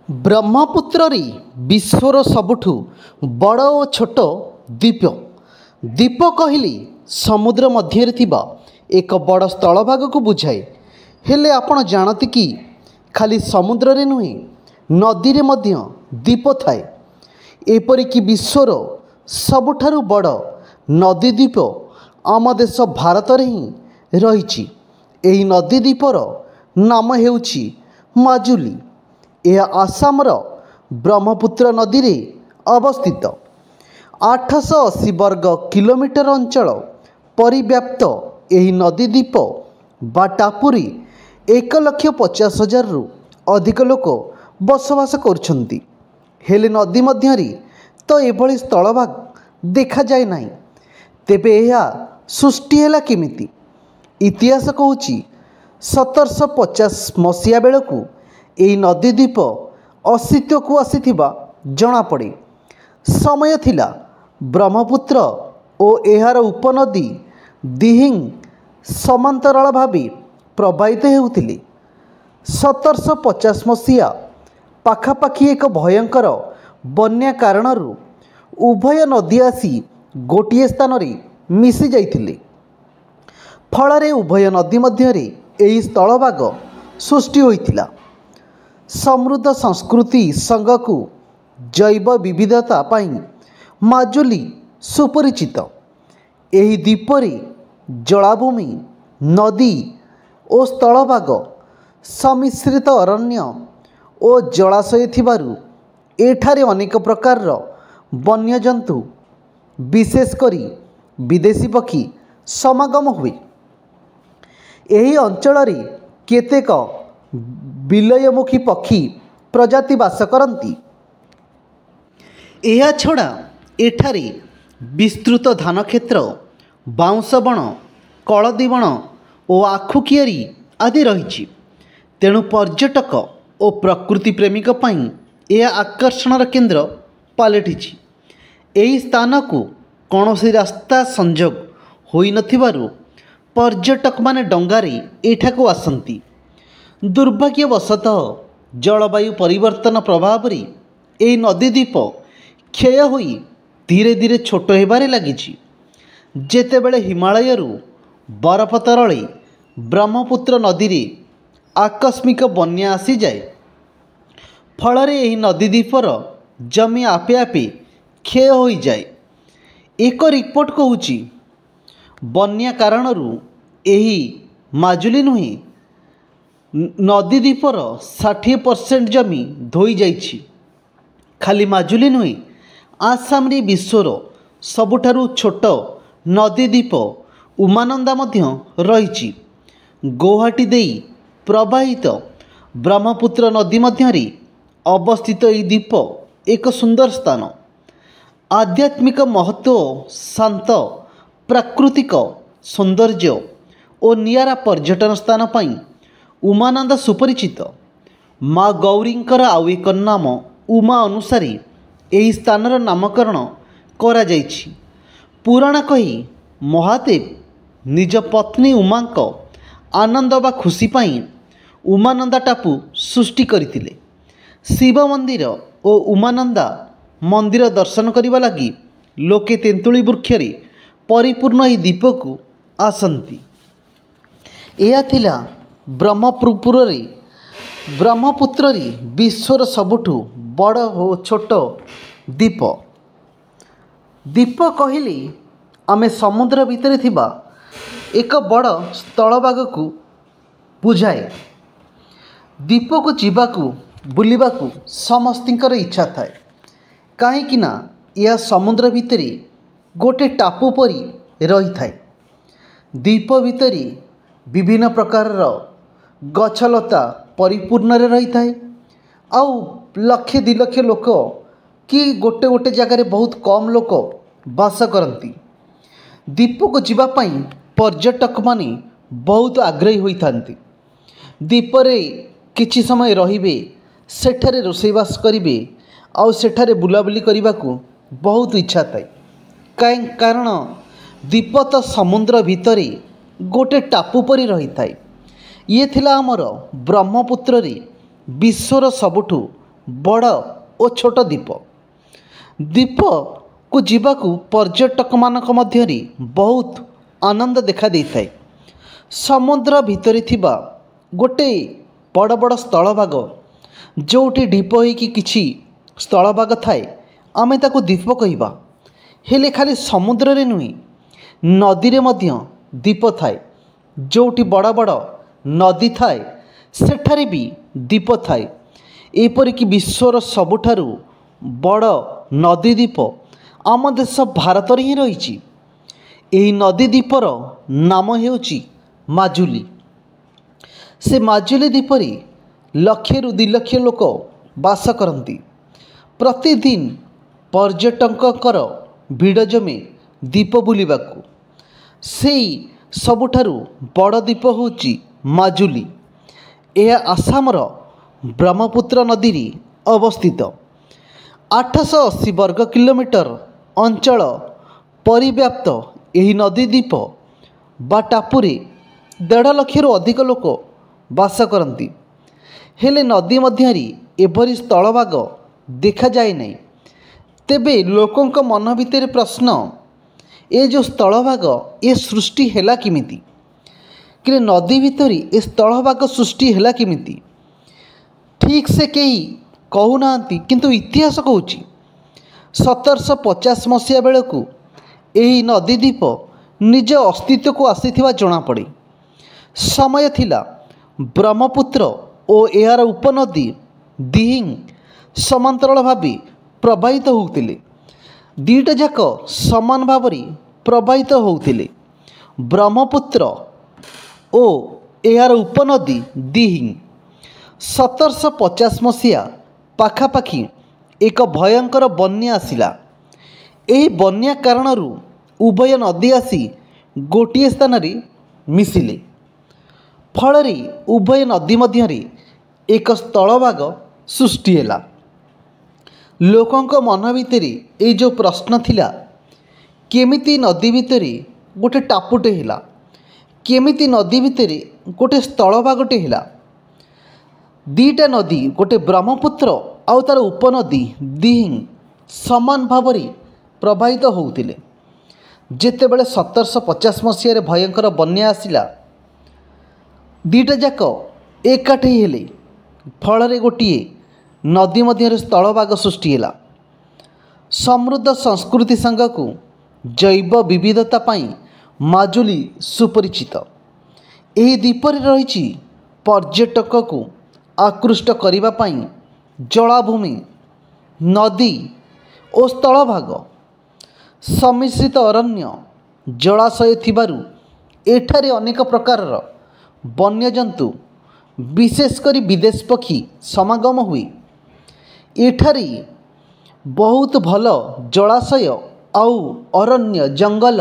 ବ୍ରହ୍ମପୁତ୍ରରେ ବିଶ୍ୱର ସବୁଠୁ ବଡ଼ ଓ ଛୋଟ ଦ୍ୱୀପ। ଦ୍ୱୀପ କହିଲେ ସମୁଦ୍ର ମଧ୍ୟରେ ଥିବା ଏକ ବଡ଼ ସ୍ଥଳଭାଗକୁ ବୁଝାଏ। ହେଲେ ଆପଣ ଜାଣନ୍ତି କି ଖାଲି ସମୁଦ୍ରରେ ନୁହେଁ, ନଦୀରେ ମଧ୍ୟ ଦ୍ୱୀପ ଥାଏ। ଏପରିକି ବିଶ୍ୱର ସବୁଠାରୁ ବଡ଼ ନଦୀ ଦ୍ୱୀପ ଆମ ଦେଶ ଭାରତରେ ହିଁ ରହିଛି। ଏହି ନଦୀ ଦ୍ୱୀପର ନାମ ହେଉଛି ମାଜୁଲି। ଏହା ଆସାମର ବ୍ରହ୍ମପୁତ୍ର ନଦୀରେ ଅବସ୍ଥିତ। 880 ବର୍ଗ କିଲୋମିଟର ଅଞ୍ଚଳ ପରିବ୍ୟାପ୍ତ ଏହି ନଦୀ ଦ୍ୱୀପ ବା ଟାପୁରେ 1,50,000ରୁ ଅଧିକ ଲୋକ ବସବାସ କରୁଛନ୍ତି। ହେଲେ ନଦୀ ମଧ୍ୟରେ ତ ଏଭଳି ସ୍ଥଳଭାଗ ଦେଖାଯାଏ ନାହିଁ। ତେବେ ଏହା ସୃଷ୍ଟି ହେଲା କେମିତି? ଇତିହାସ କହୁଛି 1750 ମସିହା ବେଳକୁ ଏହି ନଦୀ ଦ୍ୱୀପ ଅସ୍ତିତ୍ୱକୁ ଆସିଥିବା ଜଣାପଡ଼େ। ସମୟ ଥିଲା ବ୍ରହ୍ମପୁତ୍ର ଓ ଏହାର ଉପନଦୀ ଦିହିଂ ସମାନ୍ତରାଳ ଭାବେ ପ୍ରବାହିତ ହେଉଥିଲେ। 1750 ମସିହା ପାଖାପାଖି ଏକ ଭୟଙ୍କର ବନ୍ୟା କାରଣରୁ ଉଭୟ ନଦୀ ଆସି ଗୋଟିଏ ସ୍ଥାନରେ ମିଶି ଯାଇଥିଲେ। ଫଳରେ ଉଭୟ ନଦୀ ମଧ୍ୟରେ ଏହି ସ୍ଥଳଭାଗ ସୃଷ୍ଟି ହୋଇଥିଲା। ସମୃଦ୍ଧ ସଂସ୍କୃତି ସାଙ୍ଗକୁ ଜୈବ ବିବିଧତା ପାଇଁ ମାଜୁଲି ସୁପରିଚିତ। ଏହି ଦ୍ୱୀପରେ ଜଳାଭୂମି, ନଦୀ ଓ ସ୍ଥଳଭାଗ ସମ୍ମିଶ୍ରିତ ଅରଣ୍ୟ ଓ ଜଳାଶୟ ଥିବାରୁ ଏଠାରେ ଅନେକ ପ୍ରକାରର ବନ୍ୟଜନ୍ତୁ, ବିଶେଷ କରି ବିଦେଶୀ ପକ୍ଷୀ ସମାଗମ ହୁଏ। ଏହି ଅଞ୍ଚଳରେ କେତେକ ବିଲୟମୁଖୀ ପକ୍ଷୀ ପ୍ରଜାତି ବାସ କରନ୍ତି। ଏହାଛଡ଼ା ଏଠାରେ ବିସ୍ତୃତ ଧାନକ୍ଷେତ୍ର, ବାଉଁଶ ବଣ, କଳଦୀ ବଣ ଓ ଆଖୁ କିଆରୀ ଆଦି ରହିଛି। ତେଣୁ ପର୍ଯ୍ୟଟକ ଓ ପ୍ରକୃତି ପ୍ରେମୀଙ୍କ ପାଇଁ ଏହା ଆକର୍ଷଣର କେନ୍ଦ୍ର ପାଲଟିଛି। ଏହି ସ୍ଥାନକୁ କୌଣସି ରାସ୍ତା ସଂଯୋଗ ହୋଇନଥିବାରୁ ପର୍ଯ୍ୟଟକମାନେ ଡଙ୍ଗାରେ ଏଠାକୁ ଆସନ୍ତି। ଦୁର୍ଭାଗ୍ୟବଶତଃ ଜଳବାୟୁ ପରିବର୍ତ୍ତନ ପ୍ରଭାବରେ ଏହି ନଦୀ ଦ୍ୱୀପ କ୍ଷୟ ହୋଇ ଧୀରେ ଧୀରେ ଛୋଟ ହେବାରେ ଲାଗିଛି। ଯେତେବେଳେ ହିମାଳୟରୁ ବରଫ ତରଳେ ବ୍ରହ୍ମପୁତ୍ର ନଦୀରେ ଆକସ୍ମିକ ବନ୍ୟା ଆସିଯାଏ, ଫଳରେ ଏହି ନଦୀ ଦ୍ୱୀପର ଜମି ଆପେ ଆପେ କ୍ଷୟ ହୋଇଯାଏ। ଏକ ରିପୋର୍ଟ କହୁଛି, ବନ୍ୟା କାରଣରୁ ଏହି ମାଜୁଲି ନୁହେଁ, ନଦୀ ଦ୍ୱୀପର 60% ଜମି ଧୋଇଯାଇଛି। ଖାଲି ମାଜୁଲି ନୁହେଁ, ଆସାମରେ ବିଶ୍ୱର ସବୁଠାରୁ ଛୋଟ ନଦୀ ଦ୍ୱୀପ ଉମାନନ୍ଦା ମଧ୍ୟ ରହିଛି। ଗୌହାଟୀ ଦେଇ ପ୍ରବାହିତ ବ୍ରହ୍ମପୁତ୍ର ନଦୀ ମଧ୍ୟରେ ଅବସ୍ଥିତ ଏହି ଦ୍ୱୀପ ଏକ ସୁନ୍ଦର ସ୍ଥାନ। ଆଧ୍ୟାତ୍ମିକ ମହତ୍ତ୍ୱ, ଶାନ୍ତ ପ୍ରାକୃତିକ ସୌନ୍ଦର୍ଯ୍ୟ ଓ ନିଆରା ପର୍ଯ୍ୟଟନ ସ୍ଥାନ ପାଇଁ ଉମାନନ୍ଦା ସୁପରିଚିତ। ମା ଗୌରୀଙ୍କର ଆଉ ଏକ ନାମ ଉମା ଅନୁସାରେ ଏହି ସ୍ଥାନର ନାମକରଣ କରାଯାଇଛି। ପୁରାଣ କହି ମହାଦେବ ନିଜ ପତ୍ନୀ ଉମାଙ୍କ ଆନନ୍ଦ ବା ଖୁସି ପାଇଁ ଉମାନନ୍ଦା ଟାପୁ ସୃଷ୍ଟି କରିଥିଲେ। ଶିବ ମନ୍ଦିର ଓ ଉମାନନ୍ଦା ମନ୍ଦିର ଦର୍ଶନ କରିବା ଲାଗି ଲୋକେ ତେନ୍ତୁଳି ବୃକ୍ଷରେ ପରିପୂର୍ଣ୍ଣ ଏହି ଦ୍ୱୀପକୁ ଆସନ୍ତି। ଏହା ଥିଲା ବ୍ରହ୍ମପୁତ୍ରରେ ବିଶ୍ୱର ସବୁଠୁ ବଡ଼ ଓ ଛୋଟ ଦ୍ୱୀପ। ଦ୍ୱୀପ କହିଲେ ଆମେ ସମୁଦ୍ର ଭିତରେ ଥିବା ଏକ ବଡ଼ ସ୍ଥଳଭାଗକୁ ବୁଝାଏ। ଦ୍ୱୀପକୁ ଯିବାକୁ, ବୁଲିବାକୁ ସମସ୍ତଙ୍କର ଇଚ୍ଛା ଥାଏ। କାହିଁକି ନା ଏହା ସମୁଦ୍ର ଭିତରେ ଗୋଟିଏ ଟାପୁ ପରି ରହିଥାଏ। ଦ୍ୱୀପ ଭିତରେ ବିଭିନ୍ନ ପ୍ରକାରର ଗଛଲତା ପରିପୂର୍ଣ୍ଣରେ ରହିଥାଏ। ଆଉ ଲକ୍ଷେ 2 ଲକ୍ଷ ଲୋକ କି ଗୋଟେ ଜାଗାରେ ବହୁତ କମ୍ ଲୋକ ବାସ କରନ୍ତି। ଦ୍ୱୀପକୁ ଯିବା ପାଇଁ ପର୍ଯ୍ୟଟକମାନେ ବହୁତ ଆଗ୍ରହୀ ହୋଇଥାନ୍ତି। ଦ୍ୱୀପରେ କିଛି ସମୟ ରହିବେ, ସେଠାରେ ରୋଷେଇବାସ କରିବେ, ଆଉ ସେଠାରେ ବୁଲାବୁଲି କରିବାକୁ ବହୁତ ଇଚ୍ଛା ଥାଏ। କାରଣ ଦ୍ୱୀପ ତ ସମୁଦ୍ର ଭିତରେ ଗୋଟେ ଟାପୁ ପରି ରହିଥାଏ। ଇଏ ଥିଲା ଆମର ବ୍ରହ୍ମପୁତ୍ରରେ ବିଶ୍ୱର ସବୁଠୁ ବଡ଼ ଓ ଛୋଟ ଦ୍ୱୀପ। ଦ୍ୱୀପକୁ ଯିବାକୁ ପର୍ଯ୍ୟଟକମାନଙ୍କ ମଧ୍ୟରେ ବହୁତ ଆନନ୍ଦ ଦେଖା ଦେଇଥାଏ। ସମୁଦ୍ର ଭିତରେ ଥିବା ଗୋଟେ ବଡ଼ ବଡ଼ ସ୍ଥଳଭାଗ, ଯେଉଁଠି ଢିପ ହୋଇକି କିଛି ସ୍ଥଳଭାଗ ଥାଏ, ଆମେ ତାକୁ ଦ୍ୱୀପ କହିବା। ହେଲେ ଖାଲି ସମୁଦ୍ରରେ ନୁହେଁ, ନଦୀରେ ମଧ୍ୟ ଦ୍ୱୀପ ଥାଏ। ଯେଉଁଠି ବଡ଼ ବଡ଼ ନଦୀ ଥାଏ, ସେଠାରେ ବି ଦ୍ୱୀପ ଥାଏ। ଏପରିକି ବିଶ୍ୱର ସବୁଠାରୁ ବଡ଼ ନଦୀ ଦ୍ୱୀପ ଆମ ଦେଶ ଭାରତରେ ହିଁ ରହିଛି। ଏହି ନଦୀ ଦ୍ୱୀପର ନାମ ହେଉଛି ମାଜୁଲି। ସେ ମାଜୁଲି ଦ୍ୱୀପରେ 1,00,000ରୁ 2,00,000 ଲୋକ ବାସ କରନ୍ତି। ପ୍ରତିଦିନ ପର୍ଯ୍ୟଟକଙ୍କର ଭିଡ଼ ଜମେ ଦ୍ୱୀପ ବୁଲିବାକୁ। ସେଇ ସବୁଠାରୁ ବଡ଼ ଦ୍ୱୀପ ହେଉଛି ମାଜୁଲି। ଏହା ଆସାମର ବ୍ରହ୍ମପୁତ୍ର ନଦୀରେ ଅବସ୍ଥିତ। 880 ବର୍ଗ କିଲୋମିଟର ଅଞ୍ଚଳ ପରିବ୍ୟାପ୍ତ ଏହି ନଦୀ ଦ୍ୱୀପ ବା ଟାପୁରେ 1,50,000ରୁ ଅଧିକ ଲୋକ ବାସ କରନ୍ତି। ହେଲେ ନଦୀ ମଧ୍ୟରେ ଏଭଳି ସ୍ଥଳଭାଗ ଦେଖାଯାଏ ନାହିଁ। ତେବେ ଲୋକଙ୍କ ମନ ଭିତରେ ପ୍ରଶ୍ନ, ଏ ଯେଉଁ ସ୍ଥଳଭାଗ ଏ ସୃଷ୍ଟି ହେଲା କେମିତି? କି ନଦୀ ଭିତରେ ଏ ସ୍ଥଳଭାଗ ସୃଷ୍ଟି ହେଲା କେମିତି? ଠିକ୍ ସେ କେହି କହୁନାହାନ୍ତି, କିନ୍ତୁ ଇତିହାସ କହୁଛି 1750 ମସିହା ବେଳକୁ ଏହି ନଦୀ ଦ୍ୱୀପ ନିଜ ଅସ୍ତିତ୍ୱକୁ ଆସିଥିବା ଜଣାପଡ଼େ। ସମୟ ଥିଲା ବ୍ରହ୍ମପୁତ୍ର ଓ ଏହାର ଉପନଦୀ ଦିହିଂ ସମାନ୍ତରାଳ ଭାବେ ପ୍ରବାହିତ ହେଉଥିଲେ। ଦୁଇଟା ଯାକ ସମାନ ଭାବରେ ପ୍ରବାହିତ ହେଉଥିଲେ। ବ୍ରହ୍ମପୁତ୍ର ଓ ଏହାର ଉପନଦୀ ଦିହିଂ। 1750 ମସିହା ପାଖାପାଖି ଏକ ଭୟଙ୍କର ବନ୍ୟା ଆସିଲା। ଏହି ବନ୍ୟା କାରଣରୁ ଉଭୟ ନଦୀ ଆସି ଗୋଟିଏ ସ୍ଥାନରେ ମିଶିଲେ। ଫଳରେ ଉଭୟ ନଦୀ ମଧ୍ୟରେ ଏକ ସ୍ଥଳଭାଗ ସୃଷ୍ଟି ହେଲା। ଲୋକଙ୍କ ମନ ଭିତରେ ଏଇ ଯେଉଁ ପ୍ରଶ୍ନ ଥିଲା, କେମିତି ନଦୀ ଭିତରେ ଗୋଟେ ଟାପୁଟେ ହେଲା, କେମିତି ନଦୀ ଭିତରେ ଗୋଟେ ସ୍ଥଳଭାଗଟେ ହେଲା? ଦୁଇଟା ନଦୀ, ଗୋଟେ ବ୍ରହ୍ମପୁତ୍ର ଆଉ ତା'ର ଉପନଦୀ ଦିହିଂ ସମାନ ଭାବରେ ପ୍ରବାହିତ ହେଉଥିଲେ। ଯେତେବେଳେ 1750 ମସିହାରେ ଭୟଙ୍କର ବନ୍ୟା ଆସିଲା, ଦୁଇଟା ଯାକ ଏକାଠି ହେଲେ। ଫଳରେ ଗୋଟିଏ ନଦୀ ମଧ୍ୟରେ ସ୍ଥଳଭାଗ ସୃଷ୍ଟି ହେଲା। ସମୃଦ୍ଧ ସଂସ୍କୃତି ସାଙ୍ଗକୁ ଜୈବ ବିବିଧତା ପାଇଁ ମାଜୁଲି ସୁପରିଚିତ। ଏହି ଦ୍ୱୀପରେ ରହିଛି ପର୍ଯ୍ୟଟକକୁ ଆକୃଷ୍ଟ କରିବା ପାଇଁ ଜଳାଭୂମି, ନଦୀ ଓ ସ୍ଥଳଭାଗ। ସମ୍ମିଶ୍ରିତ ଅରଣ୍ୟ, ଜଳାଶୟ ଥିବାରୁ ଏଠାରେ ଅନେକ ପ୍ରକାରର ବନ୍ୟଜନ୍ତୁ, ବିଶେଷ କରି ବିଦେଶ ପକ୍ଷୀ ସମାଗମ ହୁଏ। ଏଠାରେ ବହୁତ ଭଲ ଜଳାଶୟ ଆଉ ଅରଣ୍ୟ, ଜଙ୍ଗଲ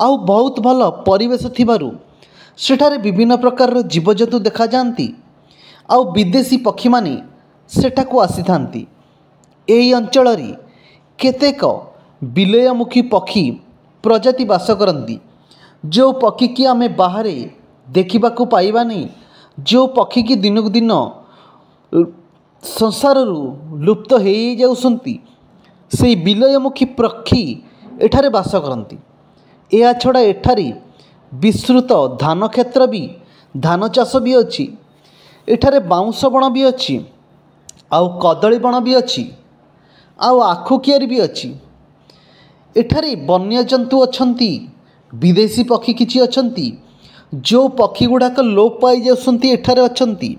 ଆଉ ବହୁତ ଭଲ ପରିବେଶ ଥିବାରୁ ସେଠାରେ ବିଭିନ୍ନ ପ୍ରକାରର ଜୀବଜନ୍ତୁ ଦେଖାଯାଆନ୍ତି ଆଉ ବିଦେଶୀ ପକ୍ଷୀମାନେ ସେଠାକୁ ଆସିଥାନ୍ତି। ଏହି ଅଞ୍ଚଳରେ କେତେକ ବିଲୟମୁଖୀ ପକ୍ଷୀ ପ୍ରଜାତି ବାସ କରନ୍ତି, ଯେଉଁ ପକ୍ଷୀକି ଆମେ ବାହାରେ ଦେଖିବାକୁ ପାଇବାନି, ଯେଉଁ ପକ୍ଷୀକି ଦିନକୁ ଦିନ ସଂସାରରୁ ଲୁପ୍ତ ହୋଇଯାଉଛନ୍ତି, ସେହି ବିଲୟମୁଖୀ ପକ୍ଷୀ ଏଠାରେ ବାସ କରନ୍ତି। ଏହାଛଡ଼ା ଏଠାରେ ବିସ୍ତୃତ ଧାନ କ୍ଷେତ୍ର ବି, ଧାନ ଚାଷ ବି ଅଛି। ଏଠାରେ ବାଉଁଶ ବଣ ବି ଅଛି, ଆଉ କଦଳୀ ବଣ ବି ଅଛି, ଆଉ ଆଖୁ କିଆରୀ ବି ଅଛି। ଏଠାରେ ବନ୍ୟଜନ୍ତୁ ଅଛନ୍ତି, ବିଦେଶୀ ପକ୍ଷୀ କିଛି ଅଛନ୍ତି। ଯେଉଁ ପକ୍ଷୀ ଗୁଡ଼ାକ ଲୋପ ପାଇଯାଉଛନ୍ତି ଏଠାରେ ଅଛନ୍ତି।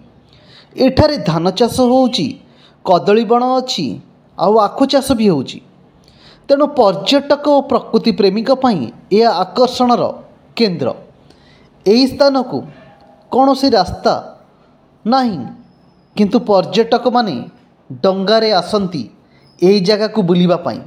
ଏଠାରେ ଧାନ ଚାଷ ହେଉଛି, କଦଳୀ ବଣ ଅଛି, ଆଉ ଆଖୁ ଚାଷ ବି ହେଉଛି। ତେଣୁ ପର୍ଯ୍ୟଟକ ଓ ପ୍ରକୃତି ପ୍ରେମୀଙ୍କ ପାଇଁ ଏହା ଆକର୍ଷଣର କେନ୍ଦ୍ର। ଏହି ସ୍ଥାନକୁ କୌଣସି ରାସ୍ତା ନାହିଁ, କିନ୍ତୁ ପର୍ଯ୍ୟଟକମାନେ ଡଙ୍ଗାରେ ଆସନ୍ତି ଏହି ଜାଗାକୁ ବୁଲିବା ପାଇଁ।